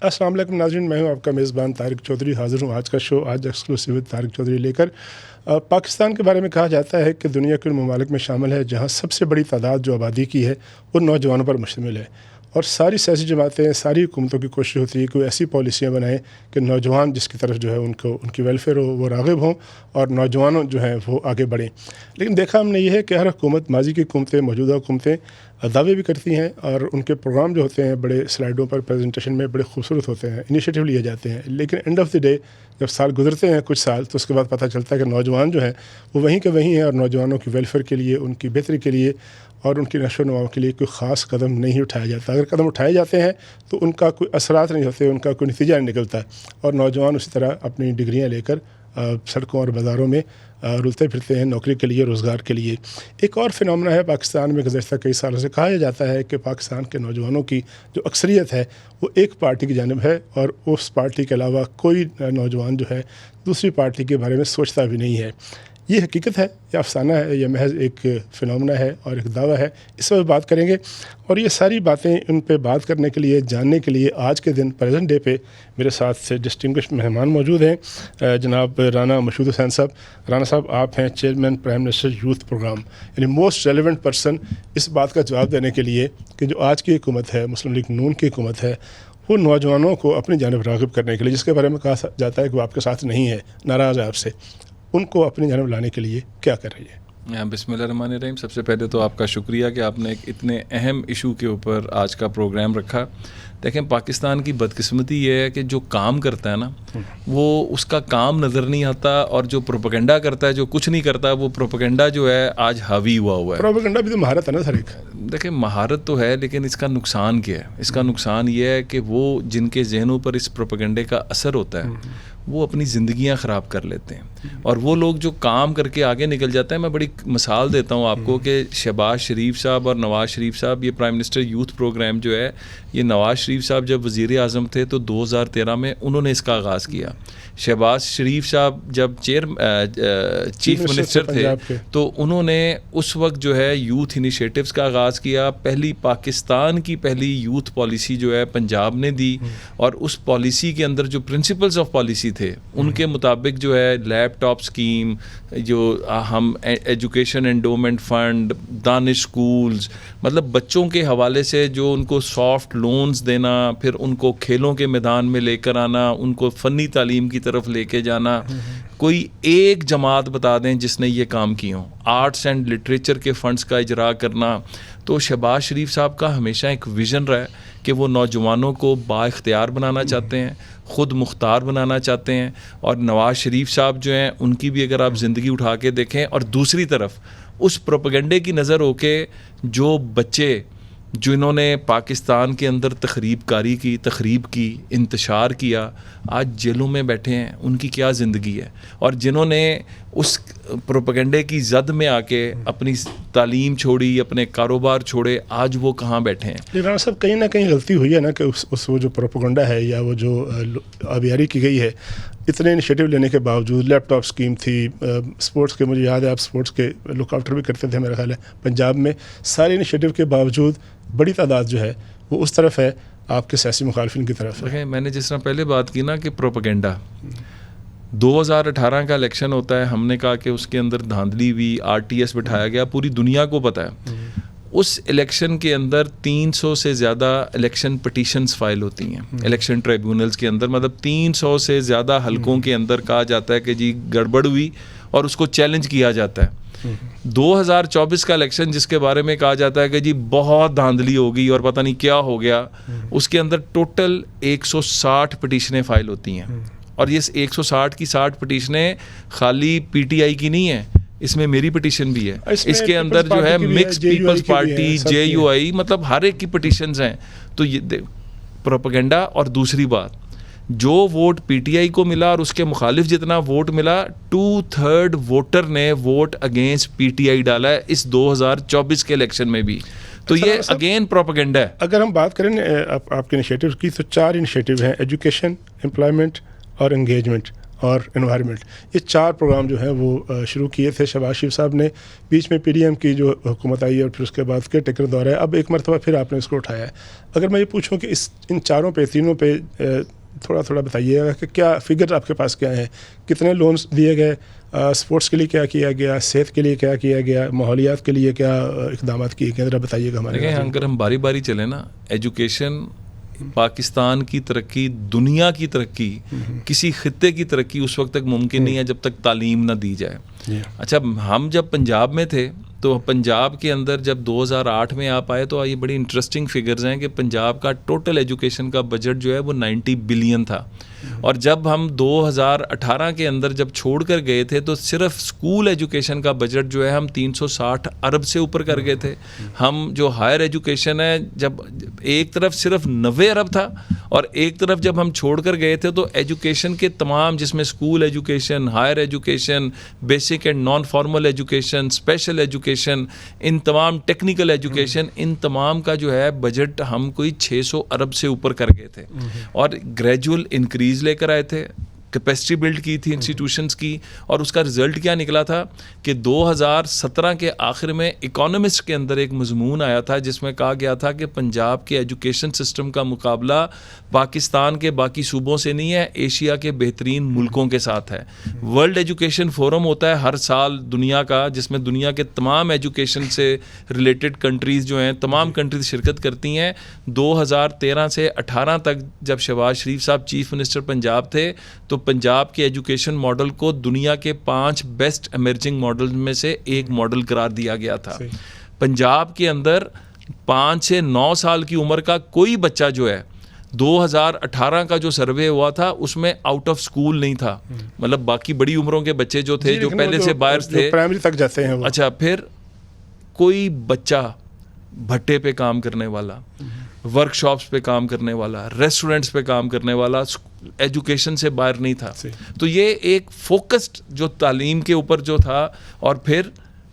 السلام علیکم ناظرین، میں ہوں آپ کا میزبان طارق چودھری، حاضر ہوں آج کا شو آج ایکسکلوسیو ود طارق چودھری لے کر۔ پاکستان کے بارے میں کہا جاتا ہے کہ دنیا کے ان ممالک میں شامل ہے جہاں سب سے بڑی تعداد جو آبادی کی ہے وہ نوجوانوں پر مشتمل ہے، اور ساری سیاسی جماعتیں، ساری حکومتوں کی کوشش ہوتی ہے کہ وہ ایسی پالیسیاں بنائیں کہ نوجوان جس کی طرف جو ہے ان کی ویلفیئر ہو، وہ راغب ہوں اور نوجوانوں جو ہیں وہ آگے بڑھیں۔ لیکن دیکھا ہم نے یہ ہے کہ ہر حکومت، ماضی کی حکومتیں، موجودہ حکومتیں دعوے بھی کرتی ہیں، اور ان کے پروگرام جو ہوتے ہیں بڑے سلائڈوں پر پریزنٹیشن میں بڑے خوبصورت ہوتے ہیں، انیشیٹو لیے جاتے ہیں، لیکن اینڈ آف دی ڈے جب سال گزرتے ہیں کچھ سال، تو اس کے بعد پتہ چلتا ہے کہ نوجوان جو ہیں وہ وہیں کے وہیں ہیں، اور نوجوانوں کی ویلفیئر کے لیے، ان کی بہتری کے لیے اور ان کی نشو و نما کے لیے کوئی خاص قدم نہیں اٹھایا جاتا۔ اگر قدم اٹھائے جاتے ہیں تو ان کا کوئی اثرات نہیں ہوتے، ان کا کوئی نتیجہ نہیں نکلتا، اور نوجوان اسی طرح اپنی ڈگریاں لے کر سڑکوں اور بازاروں میں رلتے پھرتے ہیں نوکری کے لیے، روزگار کے لیے۔ ایک اور فنامنا ہے پاکستان میں، گزشتہ کئی سالوں سے کہا جاتا ہے کہ پاکستان کے نوجوانوں کی جو اکثریت ہے وہ ایک پارٹی کی جانب ہے، اور اس پارٹی کے علاوہ کوئی نوجوان جو ہے دوسری پارٹی کے بارے میں سوچتا بھی نہیں ہے۔ یہ حقیقت ہے، یہ افسانہ ہے، یہ محض ایک فنامنا ہے اور ایک دعویٰ ہے، اس پر بات کریں گے۔ اور یہ ساری باتیں ان پہ بات کرنے کے لیے، جاننے کے لیے آج کے دن پریزنٹ ڈے پہ میرے ساتھ سے ڈسٹنگوشڈ مہمان موجود ہیں، جناب رانا مشہود حسین صاحب۔ رانا صاحب، آپ ہیں chairman prime minister youth programme, یعنی موسٹ ریلیونٹ پرسن اس بات کا جواب دینے کے لیے کہ جو آج کی حکومت ہے، مسلم لیگ نون کی حکومت ہے، وہ نوجوانوں کو اپنی جانب راغب کرنے کے لیے، جس کے بارے میں کہا جاتا ہے کہ وہ آپ کے ساتھ نہیں ہے، ناراض ہے آپ سے، ان کو اپنی جانب لانے کے لیے کیا کر رہی ہے؟ بسم اللہ الرحمن الرحیم۔ سب سے پہلے تو آپ کا شکریہ کہ آپ نے ایک اتنے اہم ایشو کے اوپر آج کا پروگرام رکھا۔ دیکھیں، پاکستان کی بدقسمتی یہ ہے کہ جو کام کرتا ہے نا، وہ اس کا کام نظر نہیں آتا، اور جو پروپیگنڈا کرتا ہے، جو کچھ نہیں کرتا، وہ پروپیگنڈا جو ہے آج حاوی ہوا ہے۔ پروپیگنڈا بھی تو مہارت ہے نا سر ایک۔ دیکھیں، مہارت تو ہے، لیکن اس کا نقصان کیا ہے؟ اس کا نقصان یہ ہے کہ وہ جن کے ذہنوں پر اس پروپیگنڈے کا اثر ہوتا ہے وہ اپنی زندگیاں خراب کر لیتے ہیں، اور وہ لوگ جو کام کر کے آگے نکل جاتے ہیں۔ میں بڑی مثال دیتا ہوں آپ کو کہ شہباز شریف صاحب اور نواز شریف صاحب، یہ پرائم منسٹر یوتھ پروگرام جو ہے، یہ نواز شریف صاحب جب وزیر اعظم تھے تو 2013 میں انہوں نے اس کا آغاز کیا۔ شہباز شریف صاحب جب چیف منسٹر تھے تو انہوں نے اس وقت جو ہے یوتھ انیشیٹوز کا آغاز کیا۔ پہلی پاکستان کی پہلی یوتھ پالیسی جو ہے پنجاب نے دی، اور اس پالیسی کے اندر جو پرنسپلز آف پالیسی تھے ان کے مطابق جو ہے لیپ ٹاپ اسکیم، جو ہم ایجوکیشن انڈومنٹ فنڈ، دانش اسکولز، مطلب بچوں کے حوالے سے جو ان کو سافٹ لونز دینا، پھر ان کو کھیلوں کے میدان میں لے کر آنا، ان کو فنی تعلیم کی طرف لے کے جانا۔ کوئی ایک جماعت بتا دیں جس نے یہ کام کی ہوں۔ آرٹس اینڈ لٹریچر کے فنڈز کا اجرا کرنا۔ تو شہباز شریف صاحب کا ہمیشہ ایک ویژن رہا ہے کہ وہ نوجوانوں کو با اختیار بنانا چاہتے ہیں، خود مختار بنانا چاہتے ہیں، اور نواز شریف صاحب جو ہیں ان کی بھی اگر آپ زندگی اٹھا کے دیکھیں، اور دوسری طرف اس پروپیگنڈے کی نظر ہو کے جو بچے جنہوں نے پاکستان کے اندر تخریب کی، انتشار کیا، آج جیلوں میں بیٹھے ہیں، ان کی کیا زندگی ہے؟ اور جنہوں نے اس پروپیگنڈے کی زد میں آ کے اپنی تعلیم چھوڑی، اپنے کاروبار چھوڑے، آج وہ کہاں بیٹھے ہیں؟ رانا صاحب، کہیں نہ کہیں غلطی ہوئی ہے نا کہ اس وہ جو پروپیگنڈا ہے یا وہ جو آبیاری کی گئی ہے، اتنے انیشیٹو لینے کے باوجود، لیپ ٹاپ اسکیم تھی، اسپورٹس کے، مجھے یاد ہے آپ اسپورٹس کے لک آفٹر بھی کرتے تھے میرا خیال ہے پنجاب میں، سارے انیشیٹو کے باوجود بڑی تعداد جو ہے وہ اس طرف ہے، آپ کے سیاسی مخالفین کی طرف ہے۔ میں نے جس طرح پہلے بات کی نا کہ پروپیگنڈا، 2018 کا الیکشن ہوتا ہے، ہم نے کہا کہ اس کے اندر دھاندلی ہوئی، RTS بٹھایا گیا، پوری دنیا کو پتہ ہے۔ اس الیکشن کے اندر 300 سے زیادہ الیکشن پٹیشنز فائل ہوتی ہیں الیکشن ٹریبیونلز کے اندر، مطلب 300 سے زیادہ حلقوں کے اندر کہا جاتا ہے کہ جی گڑبڑ ہوئی، اور اس کو چیلنج کیا جاتا ہے۔ 2024 کا الیکشن جس کے بارے میں کہا جاتا ہے کہ جی بہت دھاندلی ہوگی اور پتہ نہیں کیا ہو گیا، اس کے اندر ٹوٹل 160 پٹیشنیں فائل ہوتی ہیں، اور یہ 160 کی 60 پٹیشنیں خالی PTI کی نہیں ہیں، اس میں میری پٹیشن بھی ہے، اس کے اندر جو ہے مکس پیپلز پارٹی، JUI، مطلب ہر ایک کی پٹیشنز ہیں۔ تو یہ پروپیگنڈا۔ اور دوسری بات، جو ووٹ PTI کو ملا اور اس کے مخالف جتنا ووٹ ملا، 2/3 ووٹر نے ووٹ اگینسٹ PTI ڈالا ہے اس 2024 کے الیکشن میں بھی۔ تو یہ اگین پروپیگنڈا ہے۔ اگر ہم بات کریں آپ کے انیشیٹو کی، تو 4 انیشیٹو ہیں: ایجوکیشن، امپلائمنٹ اور انگیجمنٹ۔ اور انوائرمنٹ، یہ 4 پروگرام جو ہیں وہ شروع کیے تھے شہباز شریف صاحب نے. بیچ میں PDM کی جو حکومت آئی اور پھر اس کے بعد کے ٹیکر دور ہے، اب ایک مرتبہ پھر آپ نے اس کو اٹھایا ہے. اگر میں یہ پوچھوں کہ ان چاروں پہ، تینوں پہ تھوڑا بتائیے گا کہ کیا فگر آپ کے پاس کیا ہیں، کتنے لونز دیے گئے، اسپورٹس کے لیے کیا کیا گیا، صحت کے لیے کیا کیا گیا، ماحولیات کے لیے کیا اقدامات کیے گئے، ذرا بتائیے گا ہمارے. اگر ہم باری باری چلیں نا، ایجوکیشن، پاکستان کی ترقی، دنیا کی ترقی، کسی خطے کی ترقی اس وقت تک ممکن نہیں ہے جب تک تعلیم نہ دی جائے. اچھا، ہم جب پنجاب میں تھے تو پنجاب کے اندر جب 2008 میں آپ آئے تو یہ بڑی انٹرسٹنگ فگرز ہیں کہ پنجاب کا ٹوٹل ایجوکیشن کا بجٹ جو ہے وہ 90 بلین تھا، اور جب ہم 2018 کے اندر جب چھوڑ کر گئے تھے تو صرف اسکول ایجوکیشن کا بجٹ جو ہے ہم 360 ارب سے اوپر کر گئے تھے. ہم جو ہائر ایجوکیشن ہے، جب ایک طرف صرف 90 ارب تھا اور ایک طرف جب ہم چھوڑ کر گئے تھے تو ایجوکیشن کے تمام، جس میں school education, higher education, basic and non formal education, special education, ان تمام ٹیکنیکل ایجوکیشن، ان تمام کا جو ہے بجٹ ہم کوئی 600 ارب سے اوپر کر گئے تھے، اور گریجول انکریز لے کر آئے تھے، کیپیسٹی بلڈ کی تھی انسٹیٹیوشنز کی. اور اس کا رزلٹ کیا نکلا تھا کہ 2017 کے آخر میں اکانومسٹ کے اندر ایک مضمون آیا تھا جس میں کہا گیا تھا کہ پنجاب کے ایجوکیشن سسٹم کا مقابلہ پاکستان کے باقی صوبوں سے نہیں ہے، ایشیا کے بہترین ملکوں کے ساتھ ہے. ورلڈ ایجوکیشن فورم ہوتا ہے ہر سال دنیا کا، جس میں دنیا کے تمام ایجوکیشن سے ریلیٹڈ کنٹریز جو ہیں، تمام کنٹریز شرکت کرتی ہیں. 2013 سے 18 تک جب شہباز شریف صاحب چیف منسٹر پنجاب تھے تو پنجاب کے ایجوکیشن ماڈل کو دنیا کے 5 بیسٹ ایمرجنگ ماڈل میں سے ایک ماڈل قرار دیا گیا تھا. پنجاب کے اندر 5 سے 9 سال کی عمر کا کوئی بچہ جو ہے، 2018 کا جو سروے ہوا تھا اس میں آؤٹ آف سکول نہیں تھا، مطلب باقی بڑی عمروں کے بچے جو تھے جو پہلے سے باہر تھے، پرائمری تک جاتے ہیں. اچھا، پھر کوئی بچہ بھٹے پہ کام کرنے والا، ورک شاپس پہ کام کرنے والا، ریسٹورنٹس پہ کام کرنے والا ایجوکیشن سے باہر نہیں تھا. تو یہ ایک فوکسڈ جو تعلیم کے اوپر جو تھا، اور پھر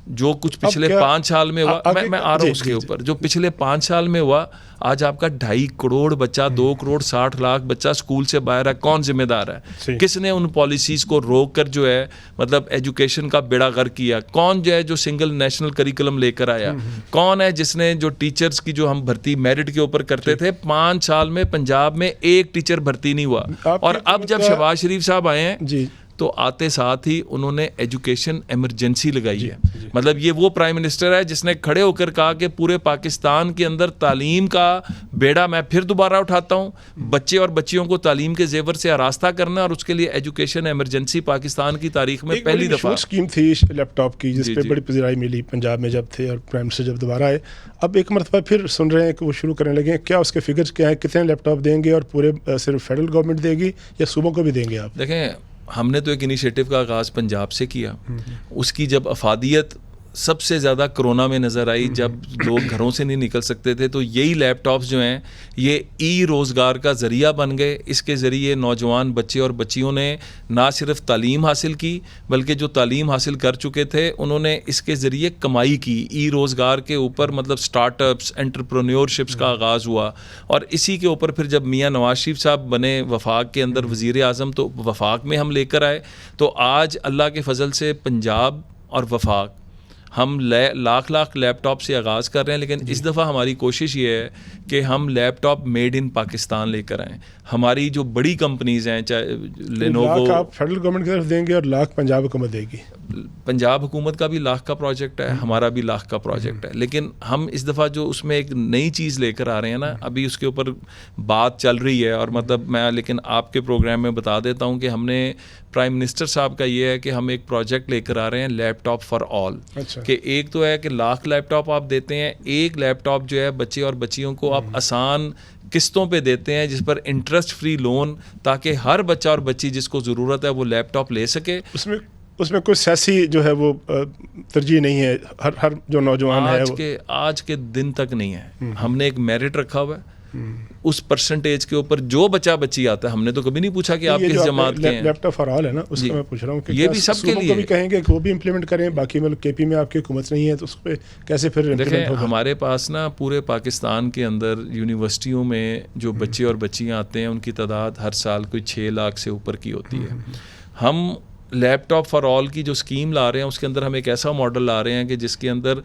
جو کچھ پچھلے 5 سال میں ہوا، میں آ رہا ہوں اس کے اوپر، جو پچھلے 5 سال میں ہوا، آج آپ کا 2.5 کروڑ بچہ، 2 کروڑ 60 لاکھ بچہ اسکول سے باہر ہے. کون ذمہ دار ہے؟ کس نے ان پالیسیز کو روک کر جو ہے مطلب ایجوکیشن کا بیڑا غرق کیا؟ کون جو ہے جو سنگل نیشنل کریکولم لے کر آیا؟ کون ہے جس نے جو ٹیچرز کی جو ہم بھرتی میرٹ کے اوپر کرتے تھے، 5 سال میں پنجاب میں ایک ٹیچر بھرتی نہیں ہوا. اور اب جب شہباز شریف صاحب آئے ہیں تو آتے ساتھ ہی انہوں نے ایجوکیشن ایمرجنسی لگائی ہے. مطلب یہ وہ پرائم منسٹر ہے جس نے کھڑے ہو کر کہا کہ پورے پاکستان کے اندر تعلیم کا بیڑا میں پھر دوبارہ اٹھاتا ہوں، بچے اور بچیوں کو تعلیم کے زیور سے آراستہ کرنا، اور اس کے لیے ایجوکیشن ایمرجنسی پاکستان کی تاریخ میں پہلی دفعہ اسکیم تھی لیپ ٹاپ کی، جس پہ بڑی پذیرائی ملی پنجاب میں جب تھے، اور پرائم منسٹر جب دوبارہ آئے اب ایک مرتبہ پھر سن رہے ہیں کہ وہ شروع کرنے لگے ہیں. کیا اس کے فگرز کیا ہیں، کتنے لیپ ٹاپ دیں گے، اور پورے صرف فیڈرل گورنمنٹ دے گی یا صوبوں کو بھی دیں گے؟ آپ دیکھیں، ہم نے تو ایک انیشیٹو کا آغاز پنجاب سے کیا. اس کی جب افادیت سب سے زیادہ کرونا میں نظر آئی، جب لوگ گھروں سے نہیں نکل سکتے تھے، تو یہی لیپ ٹاپس جو ہیں یہ ای روزگار کا ذریعہ بن گئے. اس کے ذریعے نوجوان بچے اور بچیوں نے نہ صرف تعلیم حاصل کی بلکہ جو تعلیم حاصل کر چکے تھے انہوں نے اس کے ذریعے کمائی کی. ای روزگار کے اوپر مطلب سٹارٹ اپس، انٹرپرینیورشپس کا آغاز ہوا، اور اسی کے اوپر پھر جب میاں نواز شریف صاحب بنے وفاق کے اندر وزیر اعظم تو وفاق میں ہم لے کر آئے. تو آج اللہ کے فضل سے پنجاب اور وفاق ہم لاکھ لیپ ٹاپ سے آغاز کر رہے ہیں، لیکن اس دفعہ ہماری کوشش یہ ہے کہ ہم لیپ ٹاپ میڈ ان پاکستان لے کر آئیں. ہماری جو بڑی کمپنیز ہیں، چاہے لینووو، آپ فیڈرل گورنمنٹ کی طرف دیں گے اور لاکھ پنجاب حکومت دے گی. پنجاب حکومت کا بھی لاکھ کا پروجیکٹ ہے، ہمارا بھی لاکھ کا پروجیکٹ ہے، لیکن ہم اس دفعہ جو اس میں ایک نئی چیز لے کر آ رہے ہیں نا، ابھی اس کے اوپر بات چل رہی ہے، اور مطلب میں لیکن آپ کے پروگرام میں بتا دیتا ہوں کہ ہم نے پرائم منسٹر صاحب کا یہ ہے کہ ہم ایک پروجیکٹ لے کر آ رہے ہیں لیپ ٹاپ فار آل. کہ ایک تو ہے کہ لاکھ لیپ ٹاپ آپ دیتے ہیں، ایک لیپ ٹاپ جو ہے بچے اور بچیوں کو آپ آسان قسطوں پہ دیتے ہیں جس پر انٹرسٹ فری لون، تاکہ ہر بچہ اور بچی جس کو ضرورت ہے وہ لیپ ٹاپ لے سکے. اس میں کوئی سیاسی جو ہے وہ ترجیح نہیں ہے، ہر جو نوجوان ہے آج کے دن تک نہیں ہے. ہم نے ایک میرٹ رکھا ہوا ہے، اس پرسنٹیج کے اوپر جو بچہ بچی آتا ہے. ہم نے تو کبھی نہیں پوچھا کہ آپ کس جماعت کے ہیں. لیپ ٹاپ فار آل ہے نا، اس کا میں پوچھ رہا ہوں کہ یہ بھی سب کے لیے بھی کہیں گے کہ وہ بھی امپلیمنٹ کریں. باقی ملک کے پی میں آپ کی حکومت نہیں ہے تو اس پہ کیسے پھر دیکھیں، ہمارے پاس نا پورے پاکستان کے اندر یونیورسٹیوں میں جو بچے اور بچیاں آتے ہیں ان کی تعداد ہر سال کوئی 6 لاکھ سے اوپر کی ہوتی ہے. ہم لیپ ٹاپ فار آل کی جو اسکیم لا رہے ہیں اس کے اندر ہم ایک ایسا ماڈل لا رہے ہیں کہ جس کے اندر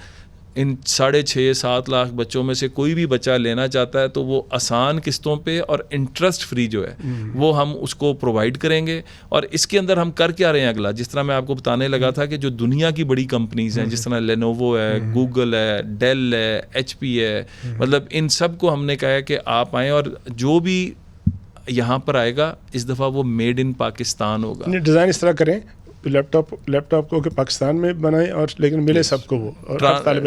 ان 6.5-7 لاکھ بچوں میں سے کوئی بھی بچہ لینا چاہتا ہے تو وہ آسان قسطوں پہ اور انٹرسٹ فری جو ہے وہ ہم اس کو پرووائڈ کریں گے. اور اس کے اندر ہم کر کیا رہے ہیں اگلا, جس طرح میں آپ کو بتانے لگا تھا کہ جو دنیا کی بڑی کمپنیز ہیں جس طرح لینووو ہے, گوگل ہے, ڈیل ہے, ایچ پی ہے, مطلب ان سب کو ہم نے کہا ہے کہ آپ آئیں اور جو بھی یہاں پر آئے گا اس دفعہ وہ میڈ ان پاکستان ہوگا. ڈیزائن اس طرح کریں لیپ ٹاپ کو کہ پاکستان میں بنائیں اور لیکن ملے سب کو وہ, اور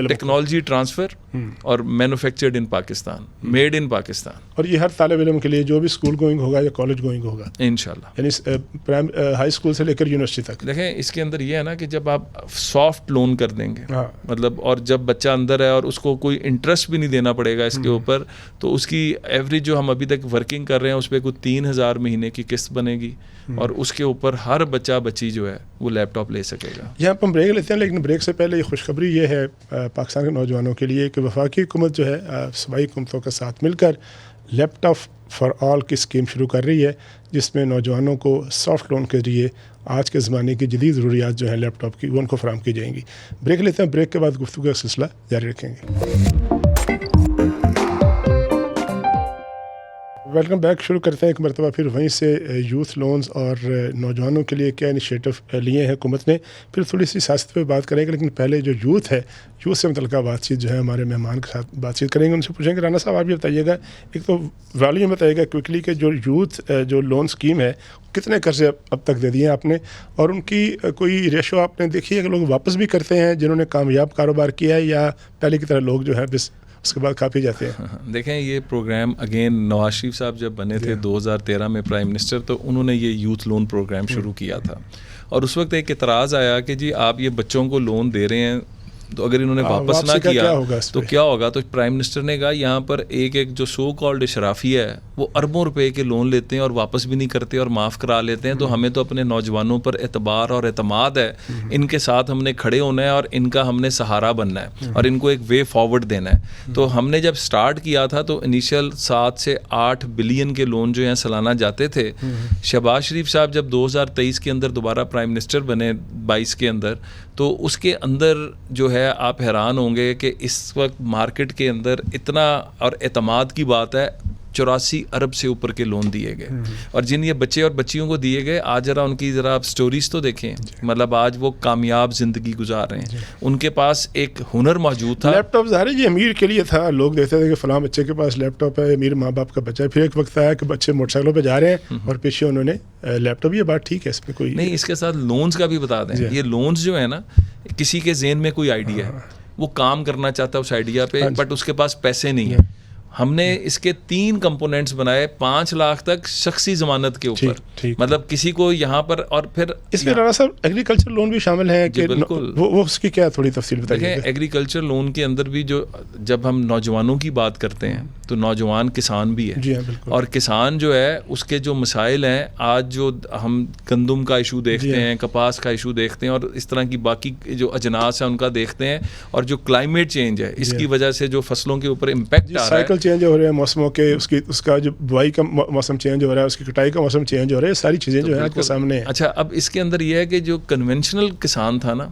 ٹیکنالوجی ٹرانسفر اور manufactured in Pakistan, made in Pakistan. اور یہ ہر طالب علم کے لیے جو بھی اسکول گوئنگ ہوگا یا کالج گوئنگ ہوگا انشاءاللہ, یعنی ہائی اسکول سے لے کر یونیورسٹی تک. دیکھیں اس کے اندر یہ ہے نا کہ جب آپ سافٹ لون کر دیں گے مطلب, اور جب بچہ اندر ہے اور اس کو کوئی انٹرسٹ بھی نہیں دینا پڑے گا اس کے اوپر, تو اس کی ایوریج جو ہم ابھی تک ورکنگ کر رہے ہیں اس پہ کوئی 3,000 مہینے کی قسط بنے گی اور اس کے اوپر ہر بچہ بچی جو ہے وہ لیپ ٹاپ لے سکے گا. یہاں پہ ہم بریک لیتے ہیں, لیکن بریک سے پہلے یہ خوشخبری یہ ہے پاکستان کے نوجوانوں کے لیے کہ وفاقی حکومت جو ہے صوبائی حکومتوں کے ساتھ مل کر لیپ ٹاپ فار آل کی اسکیم شروع کر رہی ہے, جس میں نوجوانوں کو سافٹ لون کے ذریعے آج کے زمانے کی جدید ضروریات جو ہیں لیپ ٹاپ کی وہ ان کو فراہم کی جائیں گی. بریک لیتے ہیں, بریک کے بعد گفتگو کا سلسلہ جاری رکھیں گے. Welcome back. شروع کرتے ہیں ایک مرتبہ پھر وہیں سے یوتھ لونز اور نوجوانوں کے لیے کیا انیشیٹو لیے ہیں حکومت نے, پھر تھوڑی سی سیاست پہ بات کریں گے, لیکن پہلے جو یوتھ ہے یوتھ سے متعلقہ بات چیت جو ہے ہمارے مہمان کے ساتھ بات چیت کریں گے, ان سے پوچھیں گے رانا صاحب آپ یہ بتائیے گا, ایک تو والیوم بتائیے گا کوئکلی کہ جو یوتھ جو لون اسکیم ہے کتنے قرضے اب تک دے دیے آپ نے, اور ان کی کوئی ریشو آپ نے دیکھی ہے کہ لوگ واپس بھی کرتے ہیں جنہوں نے کامیاب کاروبار کیا ہے, یا پہلے کی طرح لوگ جو ہے بس اس کے بعد کافی جاتے ہیں. دیکھیں یہ پروگرام اگین نواز شریف صاحب جب بنے تھے 2013 میں پرائم منسٹر, تو انہوں نے یہ یوتھ لون پروگرام شروع کیا تھا, اور اس وقت ایک اعتراض آیا کہ جی آپ یہ بچوں کو لون دے رہے ہیں تو اگر انہوں نے واپس نہ کیا تو کیا ہوگا. تو پرائم منسٹر نے کہا یہاں پر ایک جو سو کالڈ اشرافی ہے وہ اربوں روپے کے لون لیتے ہیں اور واپس بھی نہیں کرتے اور معاف کرا لیتے ہیں, تو ہمیں تو اپنے نوجوانوں پر اعتبار اور اعتماد ہے, ان کے ساتھ ہم نے کھڑے ہونا ہے اور ان کا ہم نے سہارا بننا ہے اور ان کو ایک وے فارورڈ دینا ہے. تو ہم نے جب سٹارٹ کیا تھا تو انیشیل 7 سے 8 بلین کے لون جو ہیں سالانہ جاتے تھے. شہباز شریف صاحب جب 2023 کے اندر دوبارہ پرائم منسٹر بنے 22 کے اندر, تو اس کے اندر جو ہے آپ حیران ہوں گے کہ اس وقت مارکیٹ کے اندر اتنا, اور اعتماد کی بات ہے, 84 ارب سے اوپر کے لون دیے گئے, اور جن یہ بچے اور بچیوں کو دیے گئے آج ذرا ان کی ذرا آپ سٹوریز تو دیکھیں, مطلب آج وہ کامیاب زندگی گزار رہے ہیں, ان کے پاس ایک ہنر موجود تھا. لیپ ٹاپ ظاہر ہے یہ امیر کے لیے تھا, لوگ دیکھتے تھے کہ فلاں بچے کے پاس لیپ ٹاپ ہے, امیر ماں باپ کا بچہ ہے, پھر ایک وقت آیا کہ بچے موٹر سائیکلوں پہ جا رہے ہیں اور پیچھے انہوں نے لیپ ٹاپ. یہ بات ٹھیک ہے, اس میں کوئی نہیں. اس کے ساتھ لونز کا بھی بتا دیں, یہ لونز جو ہے نا, کسی کے ذہن میں کوئی آئیڈیا ہے, وہ کام کرنا چاہتا ہے اس آئیڈیا پہ, بٹ اس کے پاس پیسے نہیں ہیں. ہم نے اس کے 3 کمپوننٹس بنائے, 5 لاکھ تک شخصی ضمانت کے اوپر, مطلب کسی کو یہاں پر, اور پھر اس میں رانا صاحب ایگریکلچر لون بھی شامل ہے کہ بالکل, وہ اس کی کیا تھوڑی تفصیل بتائیے. ایگریکلچر لون کے اندر بھی جو جب ہم نوجوانوں کی بات کرتے ہیں تو نوجوان کسان بھی ہے, اور کسان جو ہے اس کے جو مسائل ہیں, آج جو ہم گندم کا ایشو دیکھتے ہیں, کپاس کا ایشو دیکھتے ہیں, اور اس طرح کی باقی جو اجناس ہیں ان کا دیکھتے ہیں, اور جو کلائمیٹ چینج ہے اس کی وجہ سے جو فصلوں کے اوپر امپیکٹ آ رہا ہے, چینج ہو رہے ہیں موسموں کے, اس کا جو بوائی کا موسم چینج ہو رہا ہے, اس کی کٹائی کا موسم چینج ہو رہا ہے, ساری چیزیں جو ہیں آپ کے سامنے ہیں. اچھا, اب اس کے اندر یہ ہے کہ جو کنونشنل کسان تھا نا,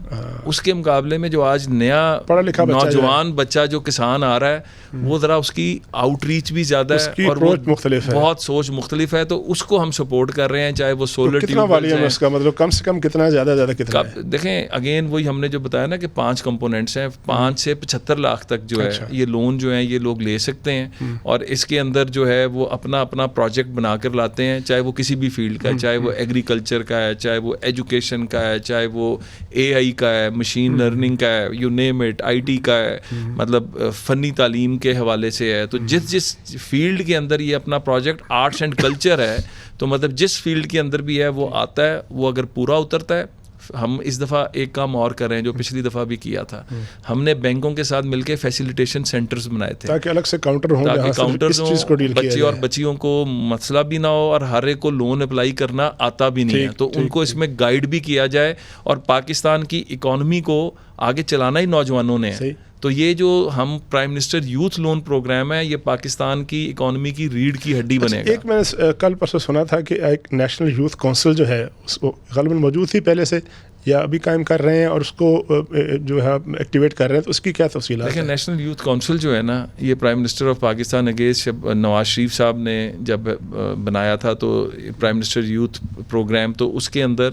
اس کے مقابلے میں جو آج نیا پڑھا لکھا نوجوان بچہ جو کسان آ رہا ہے وہ ذرا اس کی آؤٹ ریچ بھی زیادہ ہے اور مختلف ہے, بہت سوچ مختلف ہے, تو اس کو ہم سپورٹ کر رہے ہیں. چاہے وہ سولر ٹیوب ہے, اس کا مطلب کم سے کم کتنا, زیادہ کتنا. دیکھیں اگین وہی ہم نے جو بتایا نا کہ 5 کمپوننٹس ہیں, 5 سے 75 لاکھ تک جو ہے یہ لون جو ہیں یہ لوگ لے سکتے ہیں, اور اس کے اندر جو ہے وہ اپنا پروجیکٹ بنا کر لاتے ہیں, چاہے وہ کسی بھی فیلڈ کا ہے, چاہے وہ ایگریکلچر کا ہے, چاہے وہ ایجوکیشن کا ہے, چاہے وہ AI کا ہے, مشین لرننگ کا ہے, یو نیم اٹ, IT کا ہے, مطلب فنی تعلیم کے حوالے سے ہے. تو جس فیلڈ کے اندر یہ اپنا پروجیکٹ, آرٹس اینڈ کلچر ہے, تو مطلب جس فیلڈ کے اندر بھی ہے وہ آتا ہے, وہ اگر پورا اترتا ہے. ہم اس دفعہ ایک کام اور کر رہے ہیں جو پچھلی دفعہ بھی کیا تھا, ہم نے بینکوں کے ساتھ مل کے فیسیلیٹیشن سینٹرز بنائے تھے تاکہ الگ سے کاؤنٹر ہوں, تاکہ کاؤنٹرز ہوں, بچے اور بچیوں کو مسئلہ بھی نہ ہو, اور ہر ایک کو لون اپلائی کرنا آتا بھی نہیں ہے, تو ان کو اس میں گائیڈ بھی کیا جائے. اور پاکستان کی اکانومی کو آگے چلانا ہی نوجوانوں نے ہے, تو یہ جو ہم prime minister youth loan programme ہے یہ پاکستان کی اکانومی کی ریڑھ کی ہڈی بنے گا. ایک میں نے کل پرسوں سنا تھا کہ ایک نیشنل یوتھ کونسل جو ہے اس کو غالباً موجود تھی پہلے سے یا ابھی قائم کر رہے ہیں اور اس کو جو ہے ایکٹیویٹ کر رہے ہیں, تو اس کی کیا تفصیلات ہیں؟ دیکھیں نیشنل یوتھ کونسل جو ہے نا یہ prime minister of Pakistan against Nawaz Sharif صاحب نے جب بنایا تھا تو پرائم منسٹر یوتھ پروگرام تو اس کے اندر,